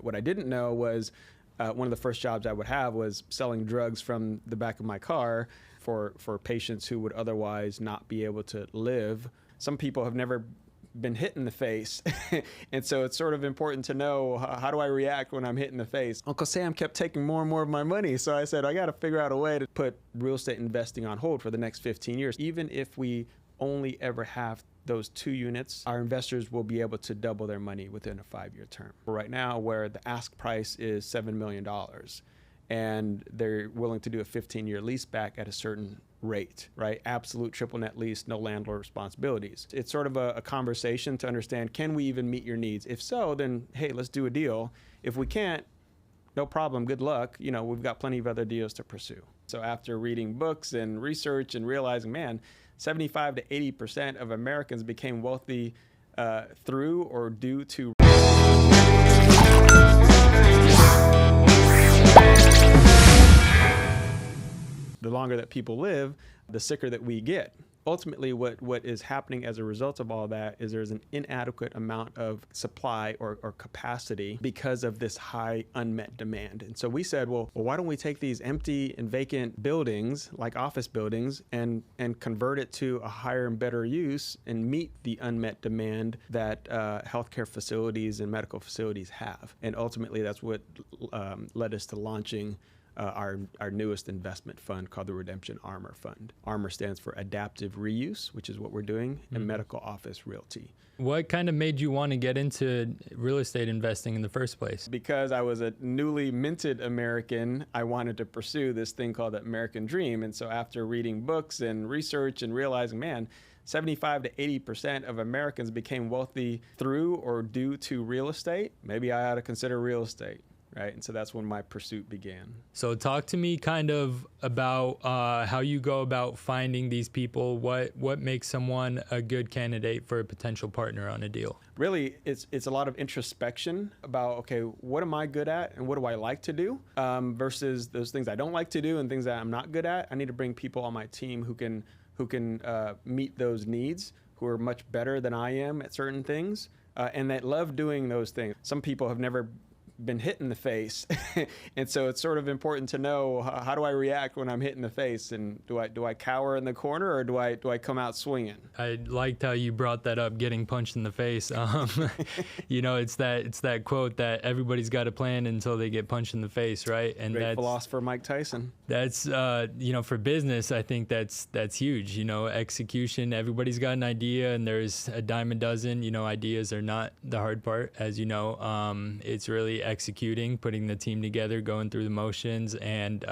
What I didn't know was one of the first jobs I would have was selling drugs from the back of my car for patients who would otherwise not be able to live. Some people have never been hit in the face. And so it's sort of important to know, how do I react when I'm hit in the face? Uncle Sam kept taking more and more of my money. So I said, I got to figure out a way to put real estate investing on hold for the next 15 years. Even if we only ever have those 2 units, our investors will be able to double their money within a 5-year term. Right now, where the ask price is $7 million, and they're willing to do a 15-year lease back at a certain rate, right? Absolute triple net lease, no landlord responsibilities. It's sort of a conversation to understand, can we even meet your needs? If so, then hey, let's do a deal. If we can't, no problem, good luck. You know, we've got plenty of other deals to pursue. So after reading books and research and realizing, man, 75 to 80% of Americans became wealthy through or due to the longer that people live, the sicker that we get. Ultimately, what is happening as a result of all that is there's an inadequate amount of supply or capacity because of this high unmet demand. And so we said, well, why don't we take these empty and vacant buildings, like office buildings, and convert it to a higher and better use and meet the unmet demand that healthcare facilities and medical facilities have. And ultimately, that's what led us to launching our newest investment fund called the Redemption ARMOR Fund. ARMOR stands for Adaptive Reuse, which is what we're doing, and Medical Office Realty. What kind of made you want to get into real estate investing in the first place? Because I was a newly minted American, I wanted to pursue this thing called the American Dream. And so after reading books and research and realizing, man, 75 to 80% of Americans became wealthy through or due to real estate, maybe I ought to consider real estate. Right. And so that's when my pursuit began. So talk to me kind of about how you go about finding these people. What makes someone a good candidate for a potential partner on a deal? Really, it's a lot of introspection about, okay, what am I good at and what do I like to do versus those things I don't like to do and things that I'm not good at. I need to bring people on my team who can meet those needs, who are much better than I am at certain things and that love doing those things. Some people have never been hit in the face. And so it's sort of important to know, how do I react when I'm hit in the face? And do I cower in the corner or do I come out swinging? I liked how you brought that up, getting punched in the face. You know, it's that quote that everybody's got a plan until they get punched in the face, right? And Great that's philosopher Mike Tyson. That's you know, for business, I think that's huge. You know, execution. Everybody's got an idea, and there's a dime a dozen. You know, ideas are not the hard part, as you know. It's really executing, putting the team together, going through the motions, and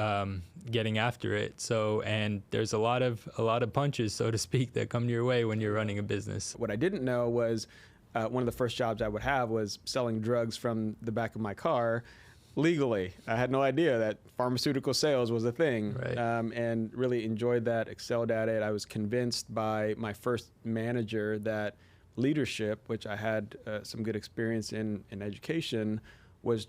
getting after it. So, and there's a lot of punches, so to speak, that come your way when you're running a business. What I didn't know was one of the first jobs I would have was selling drugs from the back of my car legally. I had no idea that pharmaceutical sales was a thing, right. And really enjoyed that, excelled at it. I was convinced by my first manager that leadership, which I had some good experience in education, was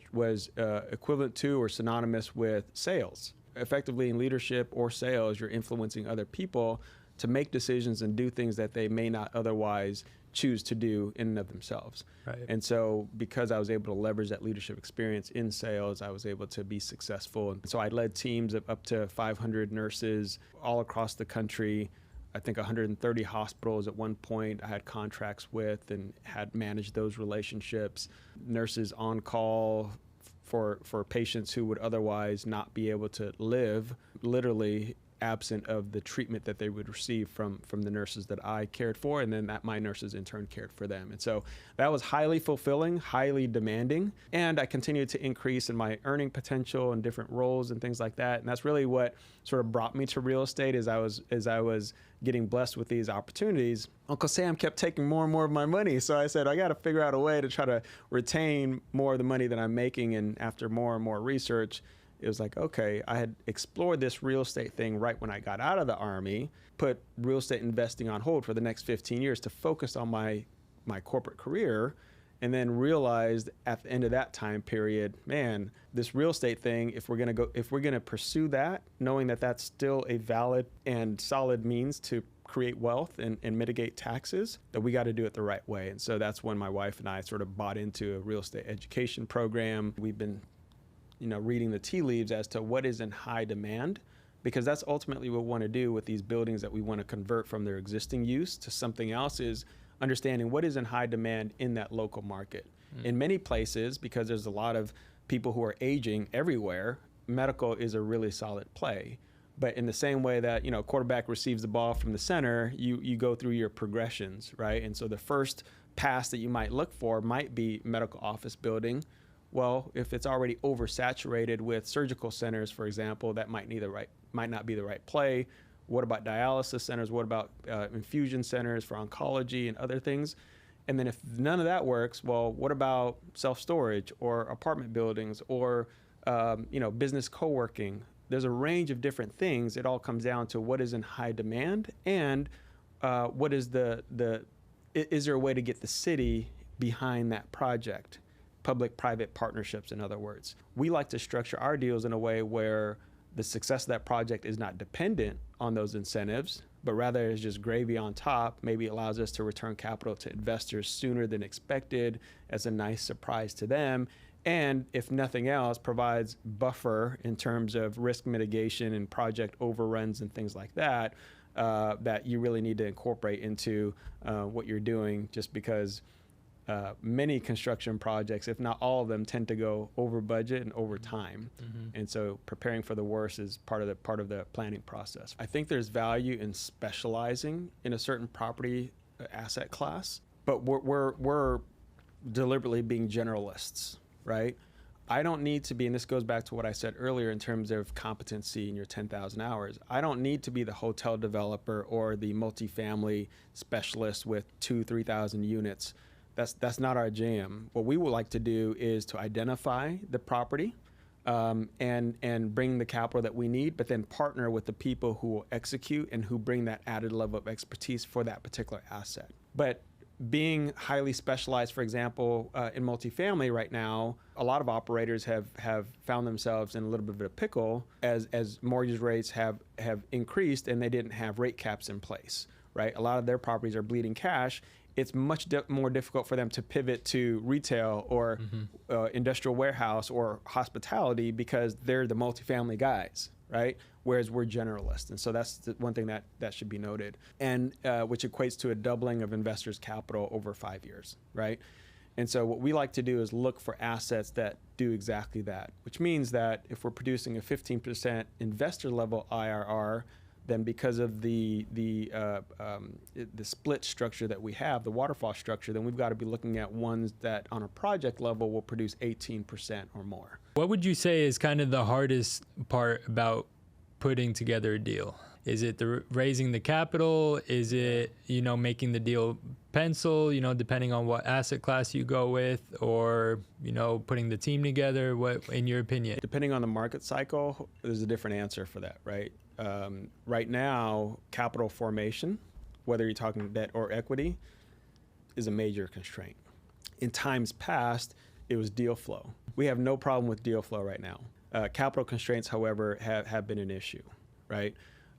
equivalent to or synonymous with sales. Effectively, in leadership or sales, you're influencing other people to make decisions and do things that they may not otherwise choose to do in and of themselves. Right. And so because I was able to leverage that leadership experience in sales, I was able to be successful. And so I led teams of up to 500 nurses all across the country. I think 130 hospitals at one point I had contracts with and had managed those relationships. Nurses on call for patients who would otherwise not be able to live, literally absent of the treatment that they would receive from the nurses that I cared for, and then that my nurses in turn cared for them. And so that was highly fulfilling, highly demanding, and I continued to increase in my earning potential and different roles and things like that. And that's really what sort of brought me to real estate as I was getting blessed with these opportunities. Uncle Sam kept taking more and more of my money. So I said, I got to figure out a way to try to retain more of the money that I'm making. And after more and more research, it was like, okay, I had explored this real estate thing right when I got out of the Army, put real estate investing on hold for the next 15 years to focus on my corporate career, and then realized at the end of that time period, man, this real estate thing, if we're gonna pursue that, knowing that that's still a valid and solid means to create wealth and mitigate taxes, that we got to do it the right way. And so that's when my wife and I sort of bought into a real estate education program. We've been, reading the tea leaves as to what is in high demand, because that's ultimately what we want to do with these buildings that we want to convert from their existing use to something else, is understanding what is in high demand in that local market. In many places, because there's a lot of people who are aging everywhere, medical is a really solid play. But in the same way that, a quarterback receives the ball from the center, you go through your progressions, right? And so the first pass that you might look for might be medical office building. Well, if it's already oversaturated with surgical centers, for example, that might not be the right play. What about dialysis centers? What about infusion centers for oncology and other things? And then if none of that works, well, what about self-storage or apartment buildings or business co-working? There's a range of different things. It all comes down to what is in high demand and what is is there a way to get the city behind that project? Public-private partnerships, in other words. We like to structure our deals in a way where the success of that project is not dependent on those incentives, but rather is just gravy on top. Maybe allows us to return capital to investors sooner than expected as a nice surprise to them. And if nothing else, provides buffer in terms of risk mitigation and project overruns and things like that, that you really need to incorporate into what you're doing, just because many construction projects, if not all of them, tend to go over budget and over time. And so preparing for the worst is part of the planning process. I think there's value in specializing in a certain property asset class, but we're deliberately being generalists, right? I don't need to be, and this goes back to what I said earlier in terms of competency in your 10,000 hours. I don't need to be the hotel developer or the multifamily specialist with 2,000-3,000 units. That's not our jam. What we would like to do is to identify the property and bring the capital that we need, but then partner with the people who will execute and who bring that added level of expertise for that particular asset. But being highly specialized, for example, in multifamily right now, a lot of operators have found themselves in a little bit of a pickle as mortgage rates have increased and they didn't have rate caps in place, right? A lot of their properties are bleeding cash. It's much more difficult for them to pivot to retail or industrial warehouse or hospitality because they're the multifamily guys, right? Whereas we're generalists. And so that's the one thing that should be noted, and which equates to a doubling of investors' capital over 5 years, right? And so what we like to do is look for assets that do exactly that, which means that if we're producing a 15% investor level IRR, then because of the split structure that we have, the waterfall structure, then we've got to be looking at ones that on a project level will produce 18% or more. What would you say is kind of the hardest part about putting together a deal? Is it raising the capital? Is it, making the deal pencil, depending on what asset class you go with, or, putting the team together? What, in your opinion? Depending on the market cycle, there's a different answer for that, right? Right now, capital formation, whether you're talking debt or equity, is a major constraint. In times past, it was deal flow. We have no problem with deal flow right now. Capital constraints, however, have been an issue, right?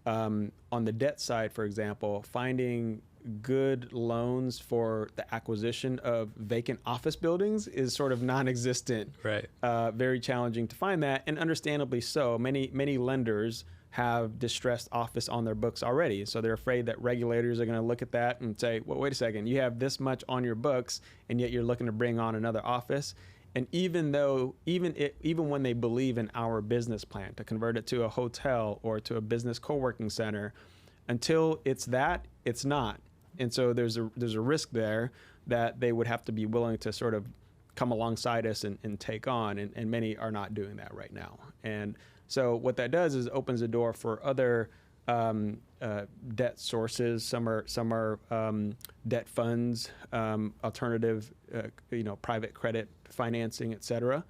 On the debt side, for example, finding good loans for the acquisition of vacant office buildings is sort of non-existent. Right. Very challenging to find that, and understandably so. Many lenders have distressed office on their books already. So they're afraid that regulators are going to look at that and say, well, wait a second, you have this much on your books and yet you're looking to bring on another office. And even when they believe in our business plan to convert it to a hotel or to a business co-working center, until it's not. And so there's a risk there that they would have to be willing to sort of come alongside us and take on, and many are not doing that right now. And so what that does is opens the door for other debt sources. Some are debt funds, alternative, private credit financing, et cetera.